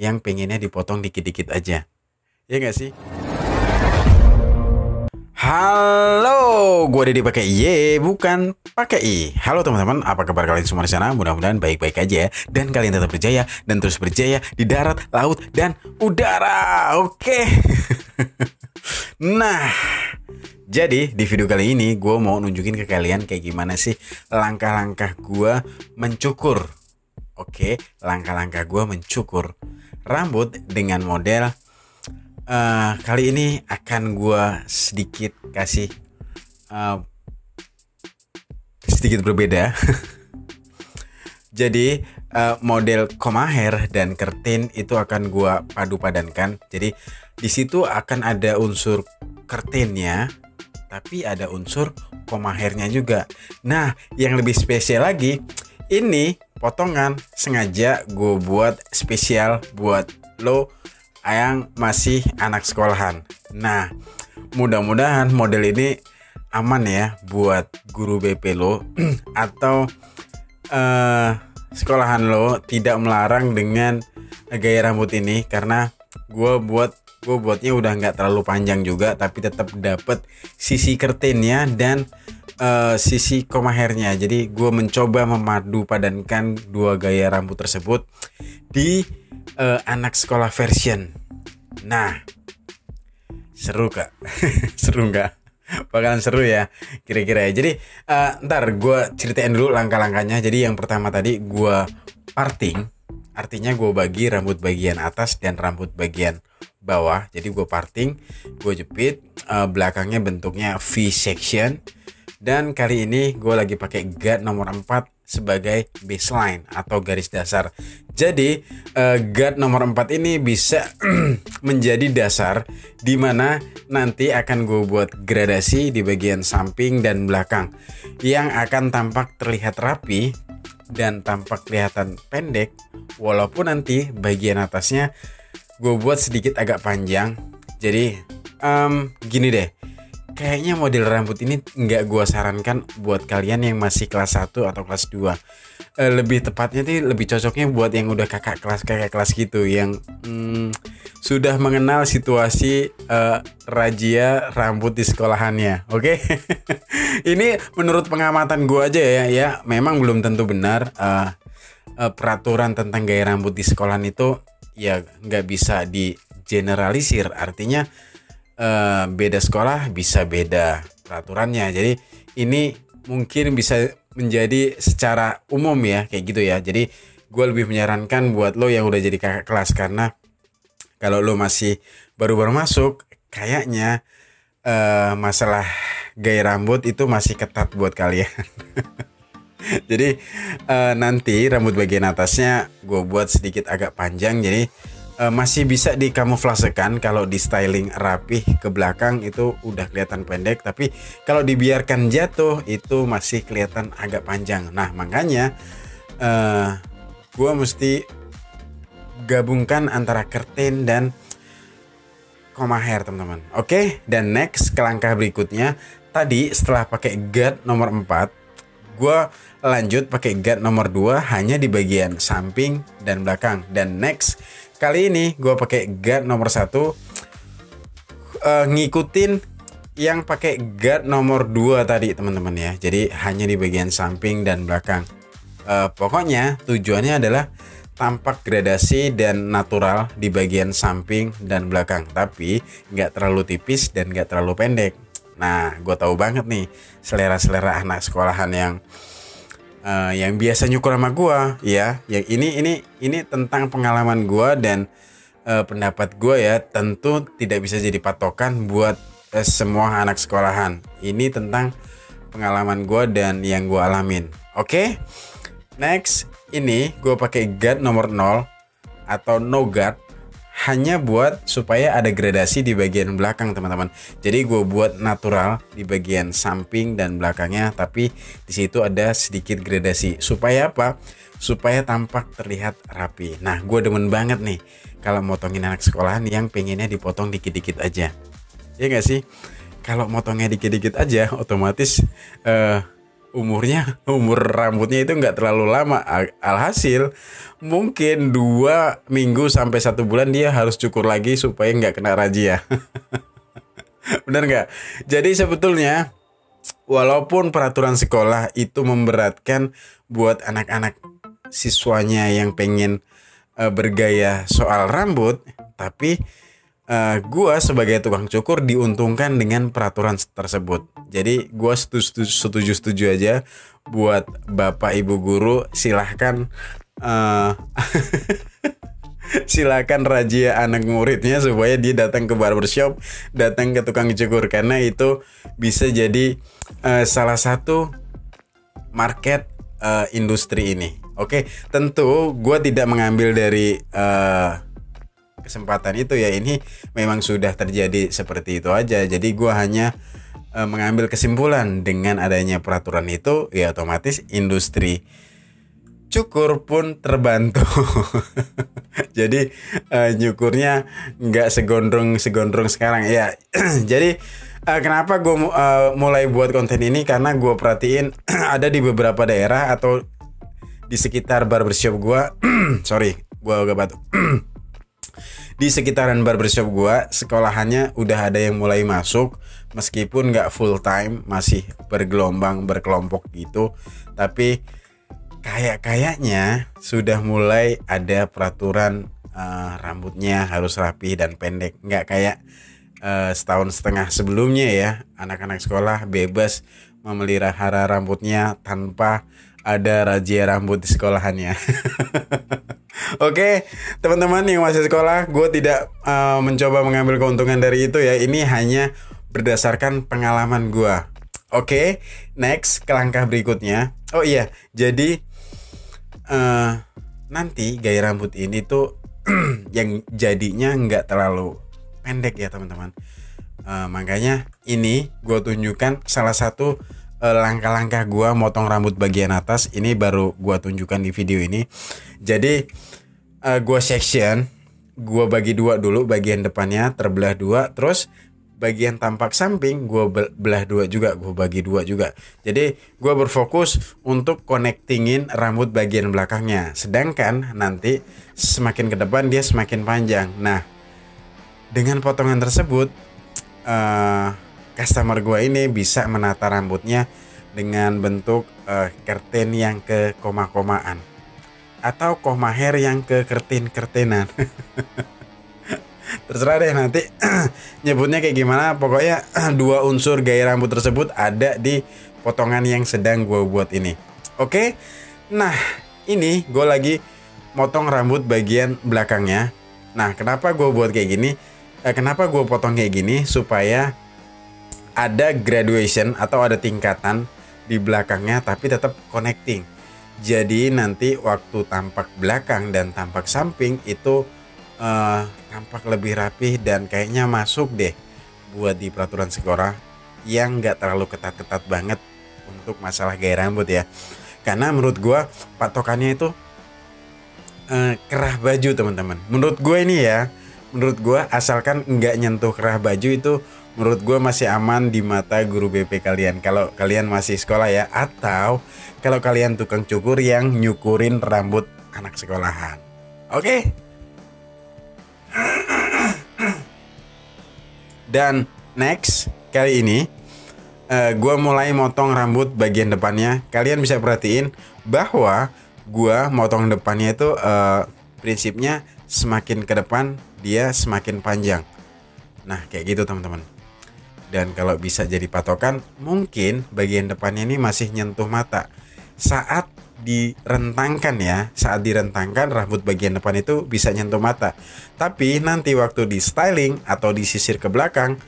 yang pengennya dipotong dikit-dikit aja. Ya nggak sih? Halo, gue Didi pakai Y, bukan pakai I. Halo teman-teman, apa kabar kalian semua di sana? Mudah-mudahan baik-baik aja ya. Dan kalian tetap berjaya dan terus berjaya di darat, laut, dan udara. Oke. Nah, jadi di video kali ini gue mau nunjukin ke kalian kayak gimana sih langkah-langkah gue mencukur. Oke, langkah-langkah gue mencukur rambut dengan model kali ini akan gue sedikit kasih sedikit berbeda. Jadi model koma hair dan kertin itu akan gue padu padankan. Jadi di situ akan ada unsur kertinnya, tapi ada unsur koma hairnya juga. Nah, yang lebih spesial lagi, ini potongan sengaja gue buat spesial buat lo yang masih anak sekolahan. Nah, mudah-mudahan model ini aman ya buat guru BP lo atau sekolahan lo tidak melarang dengan gaya rambut ini, karena gue buatnya udah nggak terlalu panjang juga, tapi tetap dapet sisi kertinnya dan sisi koma hairnya. Jadi gue mencoba memadu padankan dua gaya rambut tersebut di anak sekolah version. Nah, seru kak? Seru nggak? Bakalan seru ya kira-kira ya. Jadi ntar gue ceritain dulu langkah-langkahnya. Jadi yang pertama tadi gue parting, artinya gue bagi rambut bagian atas dan rambut bagian bawah. Jadi gue parting, gue jepit, belakangnya bentuknya V-section. Dan kali ini gue lagi pakai guard nomor 4 sebagai baseline atau garis dasar. Jadi guard nomor 4 ini bisa menjadi dasar di mana nanti akan gue buat gradasi di bagian samping dan belakang yang akan tampak terlihat rapi dan tampak kelihatan pendek, walaupun nanti bagian atasnya gue buat sedikit agak panjang. Jadi gini deh, kayaknya model rambut ini nggak gue sarankan buat kalian yang masih kelas 1 atau kelas 2. Lebih tepatnya sih lebih cocoknya buat yang udah kakak kelas gitu, yang sudah mengenal situasi razia rambut di sekolahannya. Oke. Ini menurut pengamatan gue aja ya, memang belum tentu benar. Peraturan tentang gaya rambut di sekolahan itu ya nggak bisa di generalisir, artinya beda sekolah bisa beda peraturannya. Jadi ini mungkin bisa menjadi secara umum ya kayak gitu ya. Jadi gue lebih menyarankan buat lo yang udah jadi kakak kelas, karena kalau lo masih baru-baru masuk kayaknya masalah gaya rambut itu masih ketat buat kalian. Jadi nanti rambut bagian atasnya gue buat sedikit agak panjang, jadi masih bisa dikamuflasekan. Kalau di styling rapih ke belakang itu udah kelihatan pendek, tapi kalau dibiarkan jatuh itu masih kelihatan agak panjang. Nah makanya gue mesti gabungkan antara kertin dan koma hair teman-teman. Oke, dan next ke langkah berikutnya. Tadi setelah pakai guard nomor 4, gue lanjut pakai guard nomor 2 hanya di bagian samping dan belakang. Dan next kali ini gue pakai guard nomor 1 ngikutin yang pakai guard nomor 2 tadi teman-teman ya. Jadi hanya di bagian samping dan belakang. Pokoknya tujuannya adalah tampak gradasi dan natural di bagian samping dan belakang, tapi nggak terlalu tipis dan nggak terlalu pendek. Nah, gue tahu banget nih selera-selera anak sekolahan yang biasa nyukur sama gue ya. Yang ini tentang pengalaman gue dan pendapat gue ya. Tentu tidak bisa jadi patokan buat semua anak sekolahan. Ini tentang pengalaman gue dan yang gue alamin. Oke. Next, ini gue pakai guard nomor 0 atau no guard hanya buat supaya ada gradasi di bagian belakang teman-teman. Jadi gue buat natural di bagian samping dan belakangnya, tapi di situ ada sedikit gradasi. Supaya apa? Supaya tampak terlihat rapi. Nah, gue demen banget nih kalau motongin anak sekolahan yang pengennya dipotong dikit-dikit aja. Ya nggak sih? Kalau motongnya dikit-dikit aja, otomatis umur rambutnya itu nggak terlalu lama. Alhasil mungkin 2 minggu sampai 1 bulan dia harus cukur lagi supaya nggak kena razia. Bener nggak? Jadi sebetulnya walaupun peraturan sekolah itu memberatkan buat anak-anak siswanya yang pengen bergaya soal rambut, tapi gua sebagai tukang cukur diuntungkan dengan peraturan tersebut. Jadi gua setuju aja buat bapak ibu guru, silahkan silakan razia anak muridnya supaya dia datang ke barbershop, datang ke tukang cukur, karena itu bisa jadi salah satu market industri ini. Oke, tentu gue tidak mengambil dari kesempatan itu ya, ini memang sudah terjadi seperti itu aja. Jadi gue hanya mengambil kesimpulan dengan adanya peraturan itu, ya otomatis industri cukur pun terbantu. Jadi nyukurnya nggak segondrong sekarang ya. Jadi kenapa gue mulai buat konten ini, karena gue perhatiin ada di beberapa daerah atau di sekitar barbershop gue. Sorry, gue agak batuk. Di sekitaran barbershop gue, sekolahannya udah ada yang mulai masuk, meskipun nggak full time, masih berkelompok gitu, tapi kayaknya sudah mulai ada peraturan rambutnya harus rapi dan pendek. Nggak kayak setahun setengah sebelumnya ya, anak-anak sekolah bebas memelihara rambutnya tanpa ada razia rambut di sekolahannya. Oke, teman-teman yang masih sekolah, gue tidak mencoba mengambil keuntungan dari itu ya. Ini hanya berdasarkan pengalaman gue. Oke, next ke langkah berikutnya. Oh iya, jadi nanti gaya rambut ini tuh yang jadinya nggak terlalu pendek ya teman-teman. Makanya ini gue tunjukkan salah satu langkah-langkah gue motong rambut bagian atas. Ini baru gue tunjukkan di video ini. Jadi gue section, gue bagi dua dulu, bagian depannya terbelah dua, terus bagian tampak samping gue belah dua juga, gue bagi dua juga. Jadi gue berfokus untuk connectingin rambut bagian belakangnya, sedangkan nanti semakin ke depan dia semakin panjang. Nah, dengan potongan tersebut customer gue ini bisa menata rambutnya dengan bentuk kertin yang ke koma-komaan atau koma hair yang ke kertin-kertinan. Terserah deh nanti nyebutnya kayak gimana. Pokoknya dua unsur gaya rambut tersebut ada di potongan yang sedang gue buat ini. Oke, nah ini gue lagi motong rambut bagian belakangnya. Nah, kenapa gue buat kayak gini? Kenapa gue potong kayak gini? Supaya ada graduation atau ada tingkatan di belakangnya, tapi tetap connecting. Jadi nanti waktu tampak belakang dan tampak samping itu tampak lebih rapih dan kayaknya masuk deh buat di peraturan sekolah yang nggak terlalu ketat-ketat banget untuk masalah gaya rambut ya. Karena menurut gua patokannya itu kerah baju teman-teman. Menurut gua ini ya, menurut gua asalkan nggak nyentuh kerah baju itu menurut gua masih aman di mata guru BP kalian. Kalau kalian masih sekolah ya, atau kalau kalian tukang cukur yang nyukurin rambut anak sekolahan. Oke? Dan next kali ini gue mulai motong rambut bagian depannya. Kalian bisa perhatiin bahwa gue motong depannya itu prinsipnya semakin ke depan dia semakin panjang. Nah kayak gitu teman-teman. Dan kalau bisa jadi patokan, mungkin bagian depannya ini masih nyentuh mata. Saat direntangkan ya, saat direntangkan rambut bagian depan itu bisa nyentuh mata. Tapi nanti waktu di styling atau disisir ke belakang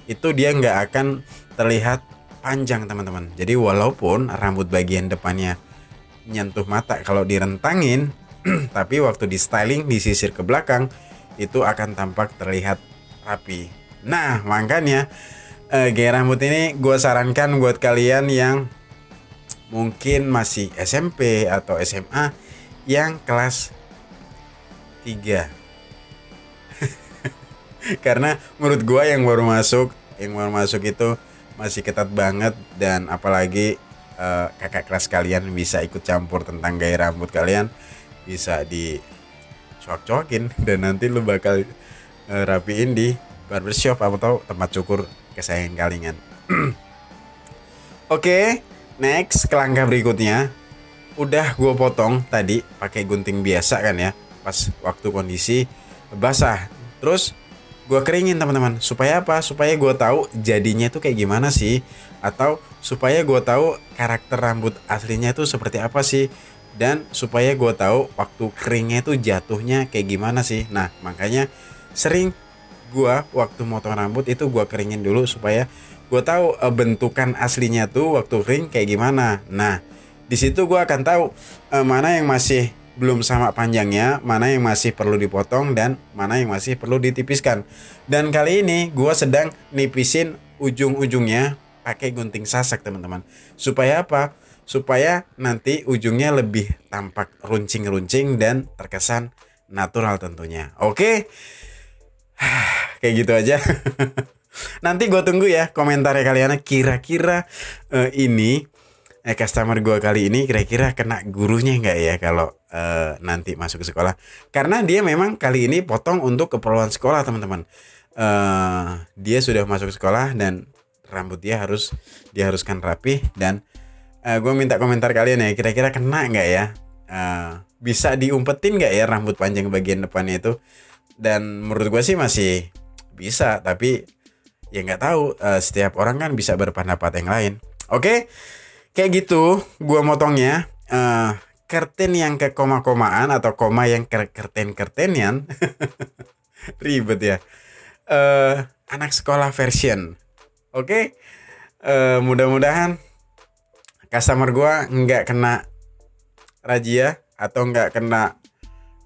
itu dia nggak akan terlihat panjang teman-teman. Jadi walaupun rambut bagian depannya nyentuh mata kalau direntangin, tapi waktu di styling disisir ke belakang itu akan tampak terlihat rapi. Nah makanya gaya rambut ini gue sarankan buat kalian yang mungkin masih SMP atau SMA yang kelas 3. Karena menurut gua yang baru masuk itu masih ketat banget, dan apalagi kakak kelas kalian bisa ikut campur tentang gaya rambut kalian, bisa di cuak-cuakin dan nanti lu bakal rapiin di barbershop atau tempat cukur kesayangan kalian. Oke, next ke langkah berikutnya. Udah gue potong tadi pakai gunting biasa kan ya, pas waktu kondisi basah. Terus gue keringin teman-teman. Supaya apa? Supaya gue tahu jadinya tuh kayak gimana sih, atau supaya gue tahu karakter rambut aslinya tuh seperti apa sih, dan supaya gue tahu waktu keringnya tuh jatuhnya kayak gimana sih. Nah makanya sering gua waktu motong rambut itu gua keringin dulu supaya gua tahu bentukan aslinya tuh waktu kering kayak gimana. Nah di situ gua akan tahu mana yang masih belum sama panjangnya, mana yang masih perlu dipotong, dan mana yang masih perlu ditipiskan. Dan kali ini gua sedang nipisin ujung-ujungnya pakai gunting sasak teman-teman. Supaya apa? Supaya nanti ujungnya lebih tampak runcing-runcing dan terkesan natural tentunya. Oke. Kayak gitu aja. Nanti gue tunggu ya komentarnya kalian. Kira-kira ini customer gue kali ini kira-kira kena gurunya nggak ya kalau nanti masuk ke sekolah. Karena dia memang kali ini potong untuk keperluan sekolah teman-teman. Dia sudah masuk sekolah dan rambut dia diharuskan rapi. Dan gue minta komentar kalian ya, kira-kira kena nggak ya, bisa diumpetin nggak ya rambut panjang bagian depannya itu. Dan menurut gue sih masih bisa, tapi ya nggak tahu, setiap orang kan bisa berpendapat yang lain. Oke, kayak gitu gue motongnya. Kerten yang ke koma-komaan atau koma yang ke kerten-kertenian. Ribet ya. Anak sekolah version. Oke, mudah-mudahan customer gue nggak kena razia atau nggak kena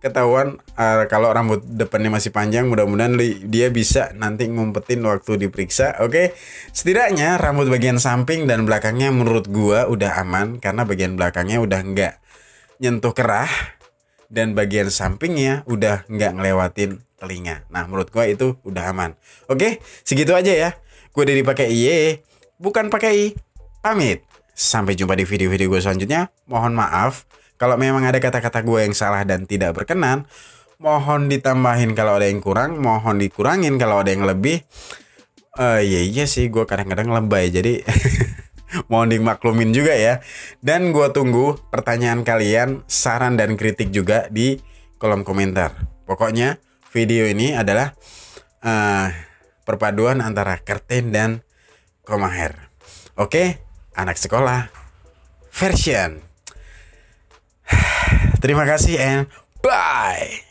ketahuan kalau rambut depannya masih panjang. Mudah-mudahan dia bisa nanti ngumpetin waktu diperiksa. Oke, setidaknya rambut bagian samping dan belakangnya menurut gua udah aman, karena bagian belakangnya udah nggak nyentuh kerah dan bagian sampingnya udah nggak ngelewatin telinga. Nah menurut gua itu udah aman. Oke, segitu aja ya. Gua dari pakai IE, bukan pakai I. Pamit. Sampai jumpa di video-video gue selanjutnya. Mohon maaf kalau memang ada kata-kata gue yang salah dan tidak berkenan. Mohon ditambahin kalau ada yang kurang, mohon dikurangin kalau ada yang lebih. Iya sih, gue kadang-kadang lebay, jadi mohon dimaklumin juga ya. Dan gue tunggu pertanyaan kalian, saran dan kritik juga di kolom komentar. Pokoknya video ini adalah perpaduan antara kerten dan koma hair. Oke, anak sekolah version. Terima kasih and bye.